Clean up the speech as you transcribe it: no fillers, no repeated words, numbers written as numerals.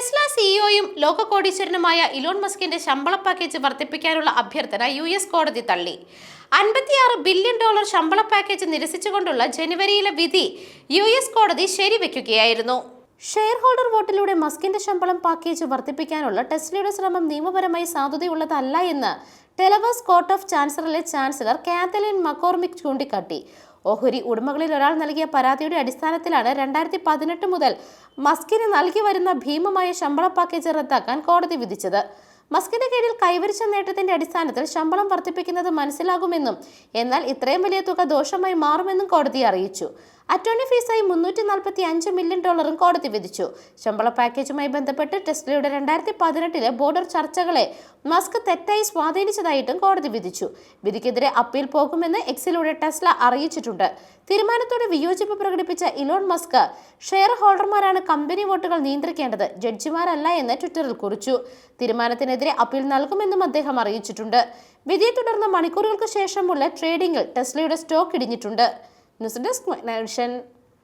Tesla സിഇഒയും ലോക കോടീശ്വരനുമായ Elon മസ്കിന്റെ ശമ്പള പാക്കേജ് വർദ്ധിപ്പിക്കാനുള്ള അഭ്യർത്ഥന US കോടതി തള്ളി. $56 ബില്യൺ ശമ്പള പാക്കേജ് നിരസിച്ചുകൊണ്ടുള്ള ജനുവരിയിലെ വിധി US കോടതി ശരിവെക്കുകയായിരുന്നു. ഷെയർ ഹോൾഡർ വോട്ടിലൂടെ മസ്കിന്റെ ശമ്പളം പാക്കേജ് വർദ്ധിപ്പിക്കാനുള്ള ടെസ്ലയുടെ ശ്രമം നിയമപരമായി സാധുതയുള്ളതല്ല എന്ന് ഡെലവേഴ്സ് കോർട്ട് ഓഫ് ചാൻസലറിലെ ചാൻസലർ കാത്തലിൻ മക്കോർമിക് ചൂണ്ടിക്കാട്ടി. ഓഹരി ഉടമകളിൽ ഒരാൾ നൽകിയ പരാതിയുടെ അടിസ്ഥാനത്തിലാണ് 2018 മുതൽ മസ്കിന് നൽകി വരുന്ന ഭീമമായ ശമ്പള പാക്കേജ് റദ്ദാക്കാൻ കോടതി വിധിച്ചത്. മസ്കിന്റെ കീഴിൽ കൈവരിച്ച നേട്ടത്തിന്റെ അടിസ്ഥാനത്തിൽ ശമ്പളം വർദ്ധിപ്പിക്കുന്നത് മനസ്സിലാകുമെന്നും എന്നാൽ ഇത്രയും വലിയ തുക ദോഷമായി മാറുമെന്നും കോടതി അറിയിച്ചു. അറ്റോർണി ഫീസായി $345 മില്യൺ കോടതി വിധിച്ചു. ശമ്പള പാക്കേജുമായി ബന്ധപ്പെട്ട് ടെസ്ലയുടെ 2018 ബോർഡർ ചർച്ചകളെ മസ്ക് തെറ്റായി സ്വാധീനിച്ചതായിട്ടും കോടതി വിധിച്ചു. വിധിക്കെതിരെ അപ്പീൽ പോകുമെന്ന് എക്സിലൂടെ ടെസ്ല അറിയിച്ചിട്ടുണ്ട്. തീരുമാനത്തോട് വിയോജിപ്പ് പ്രകടിപ്പിച്ച ഇലോൺ മസ്ക് ഷെയർ ഹോൾഡർമാരാണ് കമ്പനി വോട്ടുകൾ നിയന്ത്രിക്കേണ്ടത്, ജഡ്ജിമാരല്ല എന്ന് ട്വിറ്ററിൽ കുറിച്ചു. തീരുമാനത്തിനെതിരെ അപ്പീൽ നൽകുമെന്നും അദ്ദേഹം അറിയിച്ചിട്ടുണ്ട്. വിധിയെ തുടർന്ന് മണിക്കൂറുകൾക്ക് ശേഷമുള്ള ട്രേഡിംഗിൽ ടെസ്ലയുടെ സ്റ്റോക്ക് ഇടിഞ്ഞിട്ടുണ്ട്. News desk.